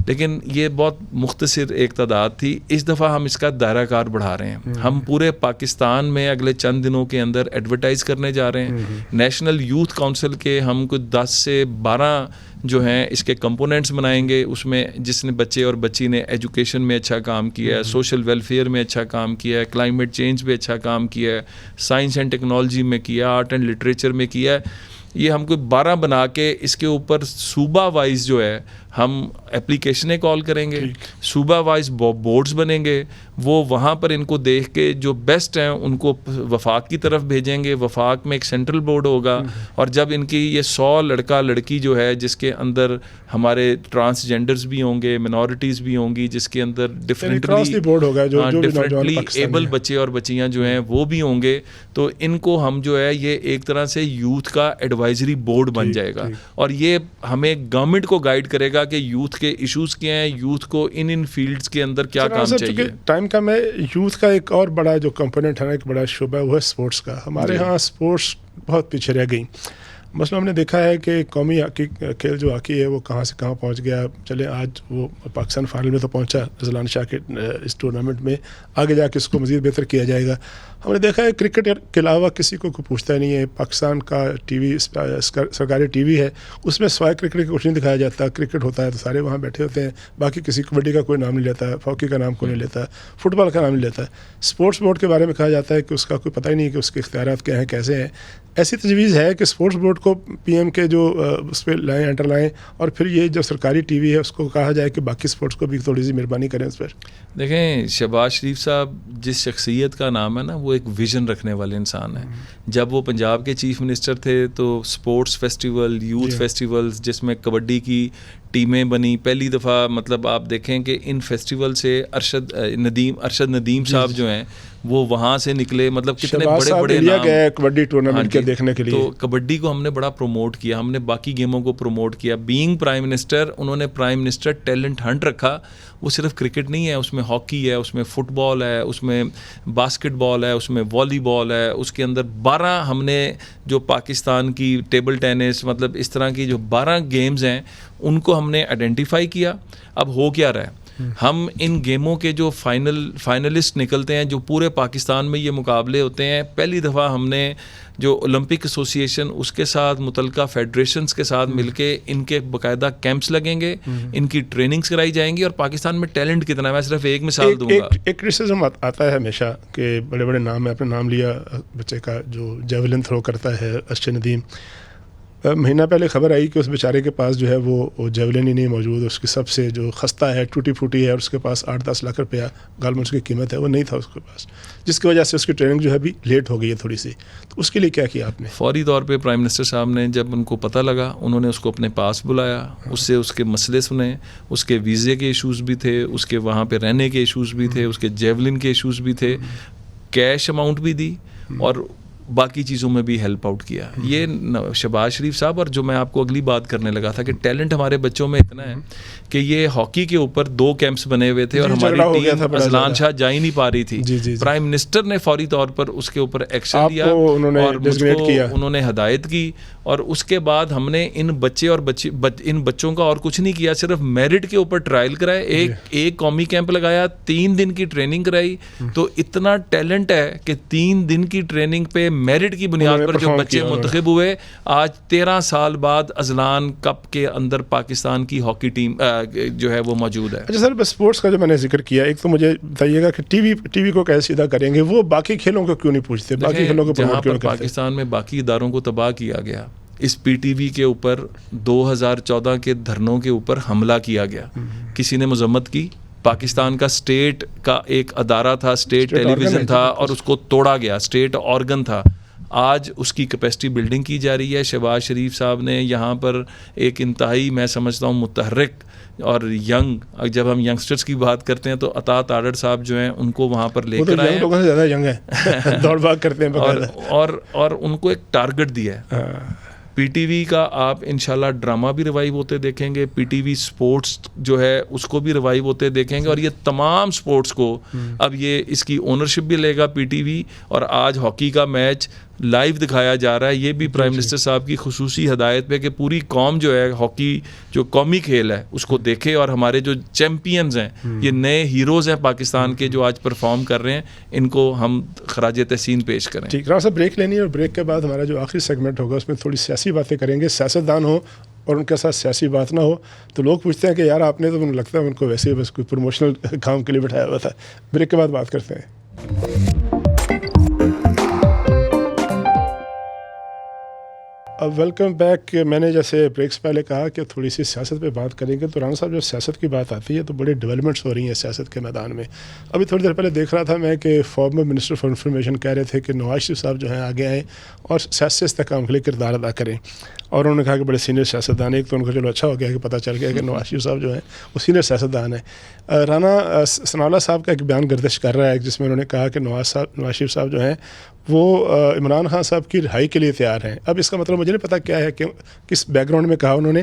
لیکن یہ بہت مختصر ایک تعداد تھی. اس دفعہ ہم اس کا دائرہ کار بڑھا رہے ہیں. ہم پورے پاکستان میں اگلے چند دنوں کے اندر ایڈورٹائز کرنے جا رہے ہیں. نیشنل یوتھ کونسل کے ہم کچھ 10 سے 12 جو ہیں اس کے کمپوننٹس بنائیں گے. اس میں جس نے بچے اور بچی نے ایجوکیشن میں اچھا کام کیا ہے, سوشل ویلفیئر میں اچھا کام کیا ہے, کلائمیٹ چینج پہ اچھا کام کیا ہے, سائنس اینڈ ٹیکنالوجی میں کیا, آرٹ اینڈ لٹریچر میں کیا ہے, یہ ہم کو 12 بنا کے اس کے اوپر صوبہ وائز جو ہے ہم اپلیکیشنیں کال کریں گے. صوبہ وائز بورڈز بنیں گے, وہ وہاں پر ان کو دیکھ کے جو بیسٹ ہیں ان کو وفاق کی طرف بھیجیں گے. وفاق میں ایک سینٹرل بورڈ ہوگا اور جب ان کی یہ 100 لڑکا لڑکی جو ہے جس کے اندر ہمارے ٹرانسجینڈرز بھی ہوں گے, منورٹیز بھی ہوں گی, جس کے اندر ڈفرینٹلی ایبل بچے اور بچیاں جو ہیں وہ بھی ہوں گے, تو ان کو ہم جو ہے یہ ایک طرح سے یوتھ کا ایڈوائزری بورڈ بن جائے گا. اور یہ ہمیں گورنمنٹ کو گائیڈ کرے گا کہ یوتھ کے ایشوز کیا ہیں, یوتھ کو ان فیلڈز کے اندر کیا کام چاہیے. ٹائم کا میں یوتھ کا ایک اور بڑا جو کمپوننٹ ہے نا, ایک بڑا شعبہ ہے وہ ہے اسپورٹس کا. ہمارے ہاں اسپورٹس بہت پیچھے رہ گئی. مثلا ہم نے دیکھا ہے کہ قومی ہاکی کھیل جو ہاکی ہے وہ کہاں سے کہاں پہنچ گیا. چلے آج وہ پاکستان فائنل میں تو پہنچا اذلان شاہ کے اس ٹورنامنٹ میں, آگے جا کے اس کو مزید بہتر کیا جائے گا. ہم نے دیکھا ہے کرکٹ کے علاوہ کسی کو کوئی پوچھتا نہیں ہے. پاکستان کا ٹی وی سرکاری ٹی وی ہے, اس میں سوائے کرکٹ کا کچھ نہیں دکھایا جاتا. کرکٹ ہوتا ہے تو سارے وہاں بیٹھے ہوتے ہیں, باقی کسی کبڈی کا کوئی نام نہیں لیتا, ہاکی کا نام کوئی نہیں لیتا, فٹ بال کا نام نہیں لیتا. اسپورٹس بورڈ کے بارے میں کہا جاتا ہے کہ اس کا کوئی پتہ ہی نہیں کہ اس کے اختیارات کیا ہیں, کیسے ہیں. ایسی تجویز ہے کہ اسپورٹس بورڈ کو پی ایم کے جو اس پہ لائیں انٹر لائیں, اور پھر یہ جو سرکاری ٹی وی ہے اس کو کہا جائے کہ باقی اسپورٹس کو بھی تھوڑی سی مہربانی کریں اس پر. دیکھیں شہباز شریف صاحب جس شخصیت کا نام ہے نا وہ ایک ویژن رکھنے والے انسان ہیں. جب وہ پنجاب کے چیف منسٹر تھے تو اسپورٹس فیسٹیول, یوتھ فیسٹیولز جس میں کبڈی کی ٹیمیں بنی پہلی دفعہ, مطلب آپ دیکھیں کہ ان فیسٹیول سے ارشد ندیم صاحب جو ہیں وہ وہاں سے نکلے, مطلب کتنے بڑے بڑے نام کبڈی ٹورنامنٹ کے دیکھنے کے لیے. تو کبڈی کو ہم نے بڑا پروموٹ کیا, ہم نے باقی گیموں کو پروموٹ کیا. بینگ پرائم منسٹر انہوں نے پرائم منسٹر ٹیلنٹ ہنٹ رکھا. وہ صرف کرکٹ نہیں ہے, اس میں ہاکی ہے, اس میں فٹ بال ہے, اس میں باسکٹ بال ہے, اس میں والی بال ہے, اس کے اندر 12 ہم نے جو پاکستان کی ٹیبل ٹینس, مطلب اس طرح کی جو 12 گیمز ہیں ان کو ہم نے آئیڈینٹیفائی کیا. اب ہو کیا رہا ہے, ہم ان گیموں کے جو فائنلسٹ نکلتے ہیں, جو پورے پاکستان میں یہ مقابلے ہوتے ہیں, پہلی دفعہ ہم نے جو اولمپک ایسوسیشن اس کے ساتھ متعلقہ فیڈریشنز کے ساتھ مل کے ان کے باقاعدہ کیمپس لگیں گے, ان کی ٹریننگز کرائی جائیں گی. اور پاکستان میں ٹیلنٹ کتنا ہے, میں صرف ایک مثال دوں گا. ایک کرٹیسزم آتا ہے ہمیشہ کہ بڑے بڑے نام ہے, اپنا نام لیا بچے کا جو جیولن تھرو کرتا ہے ارشد ندیم, مہینہ پہلے خبر آئی کہ اس بیچارے کے پاس جو ہے وہ جیولن ہی نہیں موجود. اس کی سب سے جو خستہ ہے, ٹوٹی پھوٹی ہے, اور اس کے پاس 8-10 لاکھ روپیہ غالباً اس کی قیمت ہے, وہ نہیں تھا اس کے پاس, جس کی وجہ سے اس کی ٹریننگ جو ہے ابھی لیٹ ہو گئی ہے تھوڑی سی. تو اس کے لیے کیا کیا آپ نے؟ فوری طور پہ پرائم منسٹر صاحب نے جب ان کو پتہ لگا, انہوں نے اس کو اپنے پاس بلایا, اس سے اس کے مسئلے سنے, اس کے ویزے کے ایشوز بھی تھے, اس کے وہاں پہ رہنے کے ایشوز بھی تھے, اس کے جیولن کے ایشوز بھی تھے, کیش اماؤنٹ بھی دی اور باقی چیزوں میں بھی ہیلپ آؤٹ کیا. یہ شہباز شریف صاحب, اور جو میں آپ کو اگلی بات کرنے لگا تھا کہ ٹیلنٹ ہمارے بچوں میں اتنا ہے کہ یہ ہاکی کے اوپر 2 کیمپس بنے ہوئے تھے اور ہماری ٹیم اذلان شاہ جا ہی نہیں پا رہی تھی. پرائم منسٹر نے فوری طور پر اس کے اوپر ایکشن لیا اور مجھ کو انہوں نے ہدایت کی, اور اس کے بعد ہم نے ان بچے اور ان بچوں کا اور کچھ نہیں کیا, صرف میرٹ کے اوپر ٹرائل کرائے, ایک قومی کیمپ لگایا, 3 دن کی ٹریننگ کرائی. تو اتنا ٹیلنٹ ہے کہ 3 دن کی ٹریننگ پہ میرٹ کی بنیاد پر جو بچے منتخب ہوئے, آج 13 سال بعد اذلان کپ کے اندر پاکستان کی ہاکی ٹیم جو ہے وہ موجود ہے. اچھا سر, اسپورٹس کا جو میں نے ذکر کیا, ایک تو مجھے بتائیے گا کہ ٹی وی کو کیسے سیدھا کریں گے, وہ باقی کھیلوں کو کیوں نہیں پوچھتے, باقی کھیلوں کو جہاں پر پاکستان میں باقی اداروں کو تباہ کیا گیا, اس پی ٹی وی کے اوپر 2014 کے دھرنوں کے اوپر حملہ کیا گیا, کسی نے مذمت کی. پاکستان کا اسٹیٹ کا ایک ادارہ تھا, اسٹیٹ ٹیلی ویژن تھا, اور اس کو توڑا گیا, اسٹیٹ آرگن تھا. آج اس کی کیپیسٹی بلڈنگ کی جا رہی ہے. شہباز شریف صاحب نے یہاں پر ایک انتہائی میں سمجھتا ہوں متحرک اور ینگ، جب ہم ینگسٹرز کی بات کرتے ہیں تو عطا تارڑ صاحب جو ہیں ان کو وہاں پر لے کر آئے ہیں. لوگوں سے زیادہ ینگ ہیں، دوڑ بھاگ کرتے ہیں اور ان کو ایک ٹارگٹ دیا ہے. پی ٹی وی کا آپ انشاءاللہ ڈرامہ بھی ریوائیو ہوتے دیکھیں گے، پی ٹی وی سپورٹس جو ہے اس کو بھی ریوائیو ہوتے دیکھیں گے، اور یہ تمام سپورٹس کو اب یہ اس کی اونرشپ بھی لے گا پی ٹی وی. اور آج ہاکی کا میچ لائیو دکھایا جا رہا ہے، یہ بھی پرائم منسٹر صاحب کی خصوصی ہدایت پہ کہ پوری قوم جو ہے ہاکی جو قومی کھیل ہے اس کو دیکھے، اور ہمارے جو چیمپئنز ہیں، یہ نئے ہیروز ہیں پاکستان کے جو آج پرفارم کر رہے ہیں، ان کو ہم خراج تحسین پیش کریں. ٹھیک، رانا صاحب بریک لینی ہے، اور بریک کے بعد ہمارا جو آخری سیگمنٹ ہوگا اس میں تھوڑی سیاسی باتیں کریں گے. سیاستدان ہوں اور ان کے ساتھ سیاسی بات نہ ہو تو لوگ پوچھتے ہیں کہ یار آپ نے تو انہیں لگتا ہے ان کو ویسے ہی بس کوئی پروموشنل کام کے لیے بٹھایا ہوا تھا. بریک کے بعد بات کرتے ہیں. اب ویلکم بیک. میں نے جیسے بریکس پہلے کہا کہ تھوڑی سی سیاست پہ بات کریں گے، تو رانا صاحب جو سیاست کی بات آتی ہے تو بڑی ڈیولپمنٹس ہو رہی ہیں سیاست کے میدان میں. ابھی تھوڑی دیر پہلے دیکھ رہا تھا میں کہ فارمر منسٹر فار انفارمیشن کہہ رہے تھے کہ نواز شریف صاحب جو ہیں آگے آئیں اور سیاسی استحکام کے لیے کردار ادا کریں، اور انہوں نے کہا کہ بڑے سینئر سیاستدان ہیں. ایک تو ان کو چلو اچھا ہو گیا کہ پتہ چل گیا کہ نواز شریف صاحب جو ہیں وہ سینئر سیاستدان ہیں. رانا ثناء اللہ صاحب کا ایک بیان گردش کر رہا ہے جس میں انہوں نے کہا کہ نواز شریف صاحب جو ہیں وہ عمران خان صاحب کی رہائی کے لیے تیار ہیں. اب اس کا مطلب مجھے نہیں پتا کیا ہے کہ کس بیک گراؤنڈ میں کہا انہوں نے.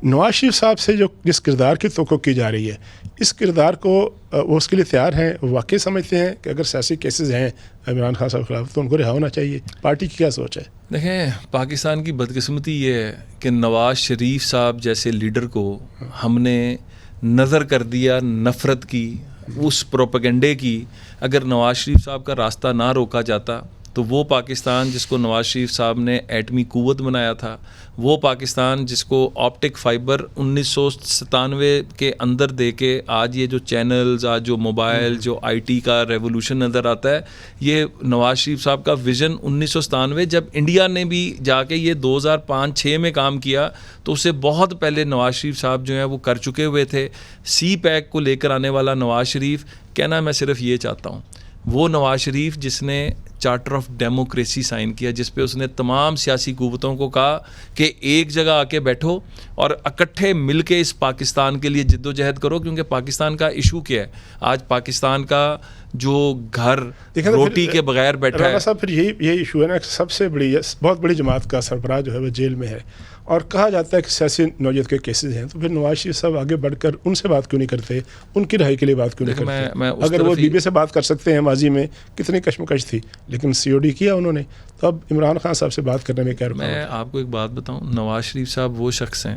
نواز شریف صاحب سے جو جس کردار کی توقع کی جا رہی ہے، اس کردار کو وہ اس کے لیے تیار ہیں، واقعی سمجھتے ہیں کہ اگر سیاسی کیسز ہیں عمران خان صاحب کے خلاف تو ان کو رہا ہونا چاہیے. پارٹی کی کیا سوچ ہے؟ دیکھیں، پاکستان کی بدقسمتی یہ ہے کہ نواز شریف صاحب جیسے لیڈر کو ہم نے نظر کر دیا نفرت کی، اس پروپیگنڈے کی. اگر نواز شریف صاحب کا راستہ نہ روکا جاتا تو وہ پاکستان جس کو نواز شریف صاحب نے ایٹمی قوت بنایا تھا، وہ پاکستان جس کو آپٹک فائبر 1997 کے اندر دے کے آج یہ جو چینلز، آج جو موبائل، جو آئی ٹی کا ریولوشن نظر آتا ہے، یہ نواز شریف صاحب کا ویژن 1997 جب انڈیا نے بھی جا کے یہ 2005-06 میں کام کیا تو اس سے بہت پہلے نواز شریف صاحب جو ہیں وہ کر چکے ہوئے تھے. سی پیک کو لے کر آنے والا نواز شریف، کہنا میں صرف یہ چاہتا ہوں، وہ نواز شریف جس نے چارٹر آف ڈیموکریسی سائن کیا، جس پہ اس نے تمام سیاسی قوتوں کو کہا کہ ایک جگہ آ کے بیٹھو اور اکٹھے مل کے اس پاکستان کے لیے جد و جہد کرو. کیونکہ پاکستان کا ایشو کیا ہے آج؟ پاکستان کا جو گھر روٹی کے بغیر بیٹھا ہے. رانا صاحب پھر یہی ایشو ہے نا، سب سے بڑی بہت بڑی جماعت کا سربراہ جو ہے وہ جیل میں ہے، اور کہا جاتا ہے کہ سیاسی نوعیت کے کیسز ہیں، تو پھر نواز شریف صاحب آگے بڑھ کر ان سے بات کیوں نہیں کرتے، ان کی رہائی کے لیے بات کیوں نہیں کرتے؟ اگر وہ بی بی سے بات کر سکتے ہیں، ماضی میں کتنی کشمکش تھی لیکن سی او ڈی کیا انہوں نے، تو اب عمران خان صاحب سے بات کرنے میں کیا رکاوٹ؟ میں آپ کو ایک بات بتاؤں، نواز شریف صاحب وہ شخص ہیں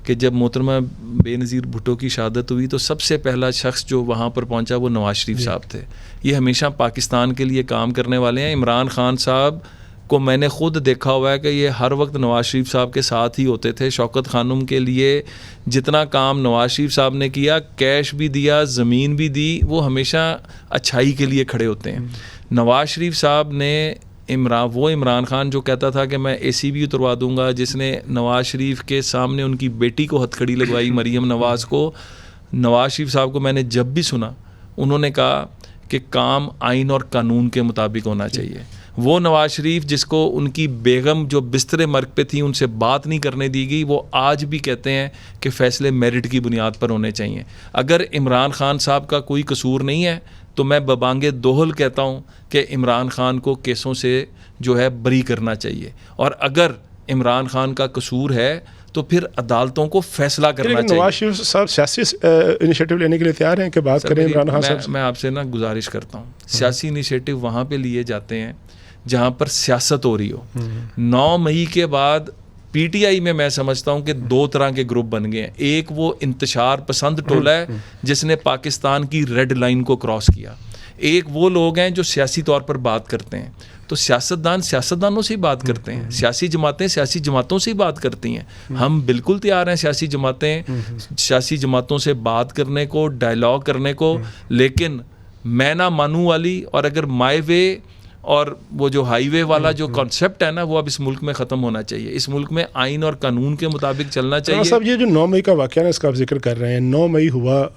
کہ جب محترمہ بے نظیر بھٹو کی شہادت ہوئی تو سب سے پہلا شخص جو وہاں پر پہنچا وہ نواز شریف صاحب تھے. یہ ہمیشہ پاکستان کے لیے کام کرنے والے ہیں. عمران خان صاحب کو میں نے خود دیکھا ہوا ہے کہ یہ ہر وقت نواز شریف صاحب کے ساتھ ہی ہوتے تھے. شوکت خانم کے لیے جتنا کام نواز شریف صاحب نے کیا، کیش بھی دیا، زمین بھی دی، وہ ہمیشہ اچھائی کے لیے کھڑے ہوتے ہیں. نواز شریف صاحب نے وہ عمران خان جو کہتا تھا کہ میں اے سی بھی اتروا دوں گا، جس نے نواز شریف کے سامنے ان کی بیٹی کو ہتھکڑی لگوائی، مریم نواز کو. نواز شریف صاحب کو میں نے جب بھی سنا انہوں نے کہا کہ کام آئین اور قانون کے مطابق ہونا چاہیے. وہ نواز شریف جس کو ان کی بیگم جو بستر مرگ پہ تھی ان سے بات نہیں کرنے دی گئی، وہ آج بھی کہتے ہیں کہ فیصلے میرٹ کی بنیاد پر ہونے چاہیے. اگر عمران خان صاحب کا کوئی قصور نہیں ہے تو میں ببانگ دوہل کہتا ہوں کہ عمران خان کو کیسوں سے جو ہے بری کرنا چاہیے، اور اگر عمران خان کا قصور ہے تو پھر عدالتوں کو فیصلہ کرنا چاہیے. نواز شریف صاحب سیاسی انیشیٹو لینے کے لیے تیار ہیں کہ بات کریں عمران خان صاحب؟ میں آپ سے گزارش کرتا ہوں، سیاسی انیشیٹو وہاں پہ لیے جاتے ہیں جہاں پر سیاست ہو رہی ہو. 9 مئی کے بعد پی ٹی آئی میں سمجھتا ہوں کہ 2 طرح کے گروپ بن گئے ہیں. ایک وہ انتشار پسند ٹولہ ہے جس نے پاکستان کی ریڈ لائن کو کراس کیا. ایک وہ لوگ ہیں جو سیاسی طور پر بات کرتے ہیں. تو سیاستدانوں سے ہی بات کرتے ہیں، سیاسی جماعتوں سے ہی بات کرتی ہیں. ہم بالکل تیار ہیں سیاسی جماعتوں سے بات کرنے کو، ڈائلاگ کرنے کو، لیکن میں نہ مانوں والی اور اگر مائی وے اور وہ جو ہائی وے والا جو کانسیپٹ ہے نا وہ اب اس ملک میں ختم ہونا چاہیے. اس ملک میں آئین اور قانون کے مطابق چلنا چاہیے. صاحب یہ جو 9 مئی کا واقعہ ہے اس کا آپ ذکر کر رہے ہیں, 9 مئی ہوا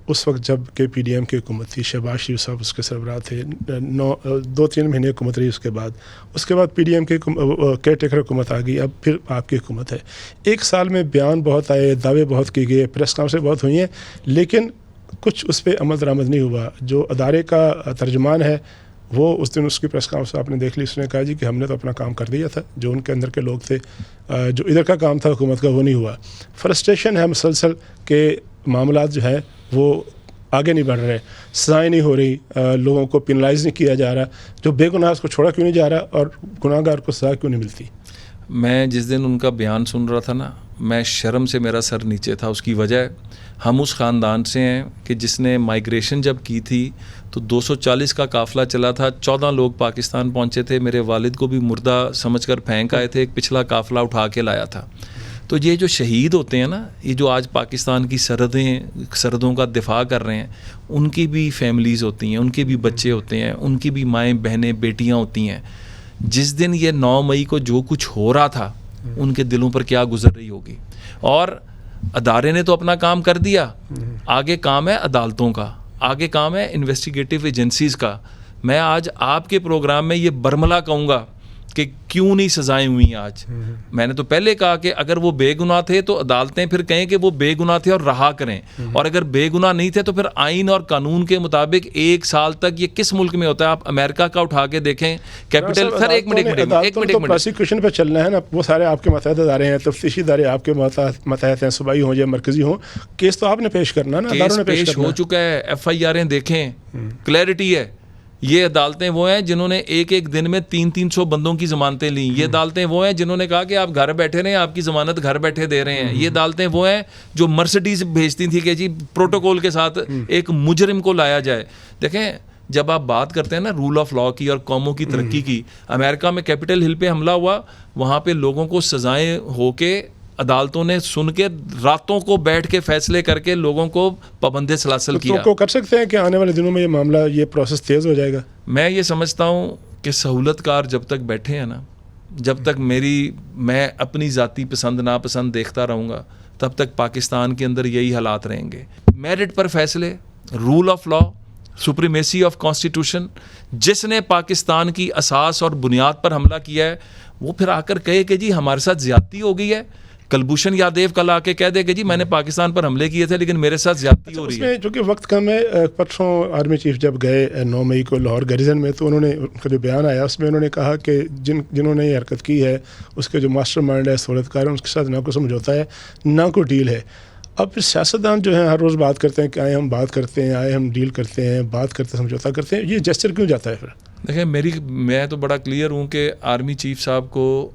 اس وقت جب کہ پی ڈی ایم کی حکومت تھی, شہباز شریف صاحب اس کے سربراہ تھے, 2-3 مہینے حکومت رہی, اس کے بعد پی ڈی ایم کی کیئر ٹیکر حکومت آ گئی, اب پھر آپ کی حکومت ہے. 1 سال میں بیان بہت آئے, دعوے بہت کیے گئے, پریس کانفرنس بہت ہوئی ہیں, لیکن کچھ اس پہ عمل درآمد نہیں ہوا. جو ادارے کا ترجمان ہے وہ اس دن اس کی پریس کانفرنس آپ نے دیکھ لی, اس نے کہا جی کہ ہم نے تو اپنا کام کر دیا تھا, جو ان کے اندر کے لوگ تھے, جو ادھر کا کام تھا حکومت کا وہ نہیں ہوا. فرسٹریشن ہے مسلسل کہ معاملات جو ہیں وہ آگے نہیں بڑھ رہے, سزائیں نہیں ہو رہی, لوگوں کو پینلائز نہیں کیا جا رہا, جو بے گناہ اس کو چھوڑا کیوں نہیں جا رہا, اور گناہ گار کو سزا کیوں نہیں ملتی. میں جس دن ان کا بیان سن رہا تھا نا, میں شرم سے میرا سر نیچے تھا. اس کی وجہ ہے ہم اس خاندان سے ہیں کہ جس نے مائیگریشن جب کی تھی تو 240 کا قافلہ چلا تھا, 14 لوگ پاکستان پہنچے تھے, میرے والد کو بھی مردہ سمجھ کر پھینک آئے تھے, ایک پچھلا قافلہ اٹھا کے لایا تھا. تو یہ جو شہید ہوتے ہیں نا, یہ جو آج پاکستان کی سرحدوں کا دفاع کر رہے ہیں, ان کی بھی فیملیز ہوتی ہیں, ان کے بھی بچے ہوتے ہیں, ان کی بھی مائیں بہنیں بیٹیاں ہوتی ہیں. جس دن یہ 9 مئی کو جو کچھ ہو رہا تھا ان کے دلوں پر کیا گزر رہی ہوگی. اور ادارے نے تو اپنا کام کر دیا, آگے کام ہے عدالتوں کا, آگے کام ہے انویسٹیگیٹو ایجنسیز کا. میں آج آپ کے پروگرام میں یہ برملا کہوں گا کہ کیوں نہیں سزائیں ہوئی آج. میں نے تو پہلے کہا کہ اگر وہ بے گناہ تھے تو عدالتیں پھر کہیں کہ وہ بے گناہ تھے اور رہا کریں, اور اگر بے گناہ نہیں تھے تو پھر آئین اور قانون کے مطابق 1 سال تک. یہ کس ملک میں ہوتا ہے؟ آپ امریکہ کا اٹھا کے دیکھیں, کیپٹل. سر ایک منٹ پروسیکیوشن پہ چلنا ہے نا, وہ سارے آپ کے ماتحت ادارے ہیں, تفتیشی ادارے آپ کے ماتحت ہیں, صوبائی ہوں یا مرکزی ہوں, کیس تو آپ نے پیش کرنا نا, اداروں نے پیش کرنا. ہو چکا ہے, FIR دیکھیں, کلیئرٹی ہے. یہ عدالتیں وہ ہیں جنہوں نے ایک دن میں 300 بندوں کی ضمانتیں لیں. یہ عدالتیں وہ ہیں جنہوں نے کہا کہ آپ گھر بیٹھے رہیں, آپ کی ضمانت گھر بیٹھے دے رہے ہیں. یہ عدالتیں وہ ہیں جو مرسڈیز بھیجتی تھی کہ جی پروٹوکول کے ساتھ ایک مجرم کو لایا جائے. دیکھیں جب آپ بات کرتے ہیں نا رول آف لا کی اور قوموں کی ترقی کی, امریکہ میں کیپٹل ہل پہ حملہ ہوا, وہاں پہ لوگوں کو سزائیں ہو کے عدالتوں نے سن کے راتوں کو بیٹھ کے فیصلے کر کے لوگوں کو پابند سلاسل کیا. تو کر سکتے ہیں کہ آنے والے دنوں میں یہ معاملہ, یہ پروسیس تیز ہو جائے گا. میں یہ سمجھتا ہوں کہ سہولت کار جب تک بیٹھے ہیں نا, جب تک میں اپنی ذاتی پسند ناپسند دیکھتا رہوں گا, تب تک پاکستان کے اندر یہی حالات رہیں گے. میرٹ پر فیصلے, rule of law, supremacy of constitution. جس نے پاکستان کی اساس اور بنیاد پر حملہ کیا ہے وہ پھر آ کر کہے کہ جی ہمارے ساتھ زیادتی ہو گئی ہے. کلبھوشن یادیو کل آ کے کہہ دے کہ جی میں نے پاکستان پر حملے کیے تھے لیکن میرے ساتھ زیادتی ہو رہی ہے. چونکہ وقت کم ہے, پرسوں آرمی چیف جب گئے 9 مئی کو لاہور گیریزن میں, تو انہوں نے ان کا جو بیان آیا اس میں انہوں نے کہا کہ جنہوں نے یہ حرکت کی ہے اس کے جو ماسٹر مائنڈ ہے, سہولت کار ہے, اس کے ساتھ نہ کوئی سمجھوتا ہے نہ کوئی ڈیل ہے. اب پھر سیاستدان جو ہیں ہر روز بات کرتے ہیں کہ آئے ہم بات کرتے ہیں, آئے ہم ڈیل کرتے ہیں, بات کرتے سمجھوتا کرتے ہیں, یہ جیسچر کیوں جاتا ہے پھر؟ دیکھیں میں تو بڑا کلیئر ہوں کہ آرمی چیف صاحب کو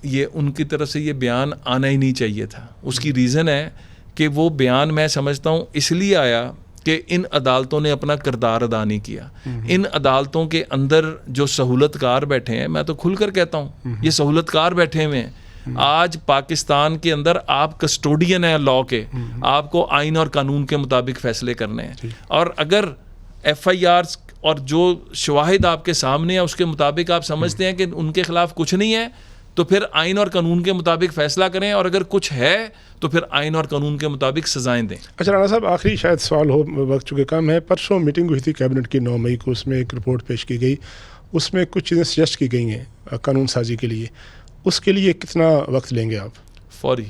یہ ان کی طرف سے یہ بیان آنا ہی نہیں چاہیے تھا. اس کی ریزن ہے کہ وہ بیان میں سمجھتا ہوں اس لیے آیا کہ ان عدالتوں نے اپنا کردار ادا نہیں کیا. ان عدالتوں کے اندر جو سہولت کار بیٹھے ہیں, میں تو کھل کر کہتا ہوں یہ سہولت کار بیٹھے ہوئے ہیں. آج پاکستان کے اندر آپ کسٹوڈین ہیں لا کے, آپ کو آئین اور قانون کے مطابق فیصلے کرنے ہیں, اور اگر FIR اور جو شواہد آپ کے سامنے ہیں اس کے مطابق آپ سمجھتے ہیں کہ ان کے خلاف کچھ نہیں ہے تو پھر آئین اور قانون کے مطابق فیصلہ کریں, اور اگر کچھ ہے تو پھر آئین اور قانون کے مطابق سزائیں دیں. اچھا رانا صاحب, آخری شاید سوال ہو, وقت چونکہ کم ہے. پرسوں میٹنگ ہوئی تھی کیبنٹ کی 9 مئی کو, اس میں ایک رپورٹ پیش کی گئی, اس میں کچھ چیزیں سجیسٹ کی گئی ہیں قانون سازی کے لیے. اس کے لیے کتنا وقت لیں گے آپ؟ فوری,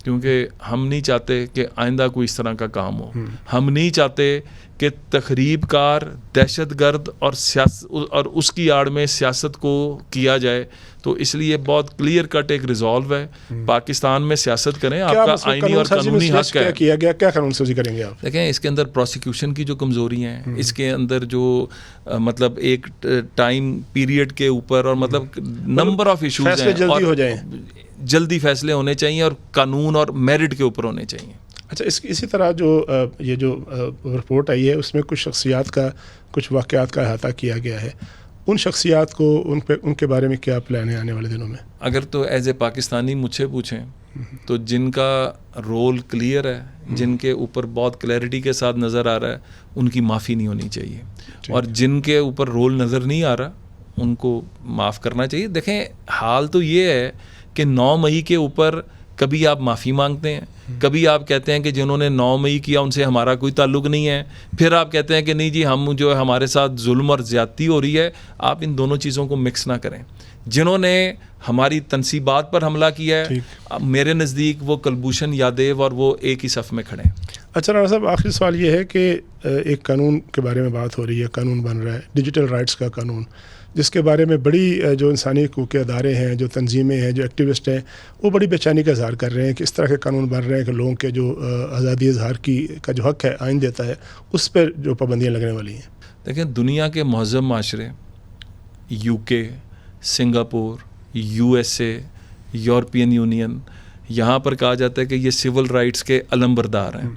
کیونکہ ہم نہیں چاہتے کہ آئندہ کوئی اس طرح کا کام ہو. ہم نہیں چاہتے کہ تخریب کار, دہشت گرد اور اس کی آڑ میں سیاست کو کیا جائے. تو اس لیے بہت کلیئر کٹ ایک ریزالو ہے, پاکستان میں سیاست کریں, آپ کا آئینی اور قانونی حق ہے. کیا گیا, کیا قانون سازی کریں گے آپ؟ دیکھیں اس کے اندر پروسیکیوشن کی جو کمزوری ہیں, اس کے اندر جو مطلب ایک ٹائم پیریڈ کے اوپر اور مطلب نمبر آف ایشوز ہیں, جلدی ہو جائیں, جلدی فیصلے ہونے چاہیے اور قانون اور میرٹ کے اوپر ہونے چاہیے. اچھا, اسی طرح جو یہ جو رپورٹ آئی ہے اس میں کچھ شخصیات کا, کچھ واقعات کا احاطہ کیا گیا ہے. ان شخصیات کو ان کے بارے میں کیا پلان ہے آنے والے دنوں میں؟ اگر تو ایز اے پاکستانی مجھ سے پوچھیں تو جن کا رول کلیئر ہے, جن کے اوپر بہت کلیئرٹی کے ساتھ نظر آ رہا ہے, ان کی معافی نہیں ہونی چاہیے. اور جن کے اوپر رول نظر نہیں آ رہا ان کو معاف کرنا چاہیے. دیکھیں حال تو یہ ہے کہ 9 مئی کے اوپر کبھی آپ معافی مانگتے ہیں, کبھی آپ کہتے ہیں کہ جنہوں نے 9 مئی کیا ان سے ہمارا کوئی تعلق نہیں ہے, پھر آپ کہتے ہیں کہ نہیں جی ہم جو ہے ہمارے ساتھ ظلم اور زیادتی ہو رہی ہے. آپ ان دونوں چیزوں کو مکس نہ کریں. جنہوں نے ہماری تنصیبات پر حملہ کیا ہے میرے نزدیک وہ کلبھوشن یادیو اور وہ ایک ہی صف میں کھڑے ہیں. اچھا رانا صاحب, آخری سوال یہ ہے کہ ایک قانون کے بارے میں بات ہو رہی ہے, قانون بن رہا ہے ڈیجیٹل رائٹس کا قانون, جس کے بارے میں بڑی جو انسانی حقوق کے ادارے ہیں, جو تنظیمیں ہیں, جو ایکٹیوسٹ ہیں, وہ بڑی بے چینی کا اظہار کر رہے ہیں کہ اس طرح کے قانون بن رہے ہیں کہ لوگوں کے جو آزادی اظہار کا جو حق ہے آئین دیتا ہے اس پہ جو پابندیاں لگنے والی ہیں. دیکھیں دنیا کے مہذب معاشرے, UK, Singapore, USA, European union, یہاں پر کہا جاتا ہے کہ یہ سول رائٹس کے علمبردار ہیں.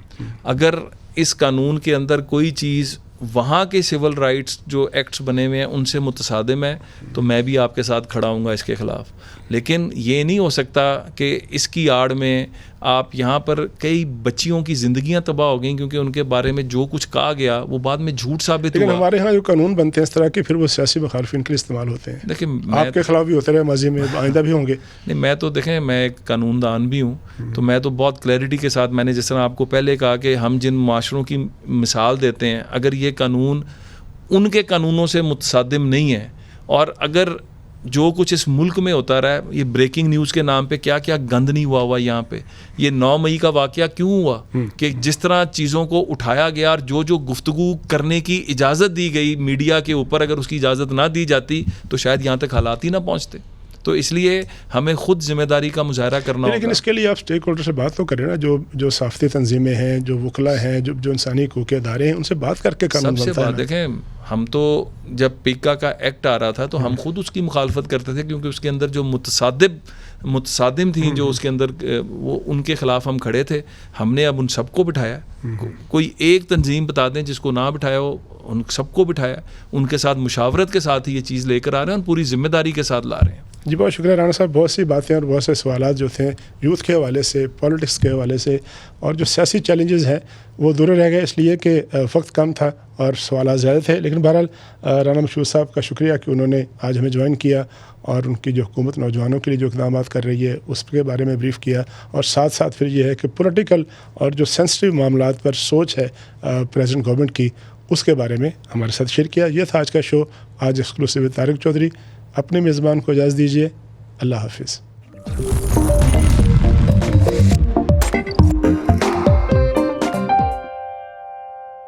اگر اس قانون کے اندر کوئی چیز وہاں کے سول رائٹس جو ایکٹس بنے ہوئے ہیں ان سے متصادم ہے تو میں بھی آپ کے ساتھ کھڑا ہوں گا اس کے خلاف. لیکن یہ نہیں ہو سکتا کہ اس کی آڑ میں آپ یہاں پر کئی بچیوں کی زندگیاں تباہ ہو گئیں کیونکہ ان کے بارے میں جو کچھ کہا گیا وہ بعد میں جھوٹ ثابت ہوا. لیکن ہمارے ہاں جو قانون بنتے ہیں اس طرح کے پھر وہ سیاسی مخالفین کے لیے استعمال ہوتے ہیں. دیکھیں آپ کے خلاف بھی ہوتے رہے ماضی میں, آئندہ بھی ہوں گے. نہیں میں تو دیکھیں میں ایک قانون دان بھی ہوں, تو میں تو بہت کلیئرٹی کے ساتھ, میں نے جس طرح آپ کو پہلے کہا کہ ہم جن معاشروں کی مثال دیتے ہیں اگر یہ قانون ان کے قانونوں سے متصادم نہیں ہے, اور اگر جو کچھ اس ملک میں ہوتا رہا ہے, یہ بریکنگ نیوز کے نام پہ کیا کیا گند نہیں ہوا یہاں پہ. یہ 9 مئی کا واقعہ کیوں ہوا کہ جس طرح چیزوں کو اٹھایا گیا اور جو گفتگو کرنے کی اجازت دی گئی میڈیا کے اوپر, اگر اس کی اجازت نہ دی جاتی تو شاید یہاں تک حالات ہی نہ پہنچتے. تو اس لیے ہمیں خود ذمہ داری کا مظاہرہ کرنا ہوگا. لیکن اس کے لیے آپ اسٹیک ہولڈر سے بات تو کریں نا, جو صحافتی تنظیمیں ہیں, جو وکلا ہیں, جو انسانی حقوق کے ادارے ہیں, ان سے بات کر کے قانون سب سے بنتا ہے. بات دیکھیں ہم تو جب پیکا کا ایکٹ آ رہا تھا تو ہم خود اس کی مخالفت کرتے تھے کیونکہ اس کے اندر جو متصادم تھیں جو اس کے اندر وہ ان کے خلاف ہم کھڑے تھے. ہم نے اب ان سب کو بٹھایا, کوئی ایک تنظیم بتا دیں جس کو نہ بٹھایا ہو, ان سب کو بٹھایا, ان کے ساتھ مشاورت کے ساتھ ہی یہ چیز لے کر آ رہے ہیں اور پوری ذمہ داری کے ساتھ لا رہے ہیں. جی بہت شکریہ رانا صاحب. بہت سی باتیں اور بہت سے سوالات جو تھے یوتھ کے حوالے سے, پالیٹکس کے حوالے سے, اور جو سیاسی چیلنجز ہیں وہ دور رہ گئے اس لیے کہ وقت کم تھا اور سوالات زیادہ تھے. لیکن بہرحال رانا مشہور صاحب کا شکریہ کہ انہوں نے آج ہمیں جوائن کیا اور ان کی جو حکومت نوجوانوں کے لیے جو اقدامات کر رہی ہے اس کے بارے میں بریف کیا, اور ساتھ ساتھ پھر یہ ہے کہ پولیٹیکل اور جو سینسٹیو معاملات پر سوچ ہے پریزیڈنٹ گورنمنٹ کی اس کے بارے میں ہمارے ساتھ شیئر کیا. یہ تھا آج کا شو, آج ایکسکلوسیو طارق چودھری. اپنے میزبان کو اجازت دیجیے. اللہ حافظ.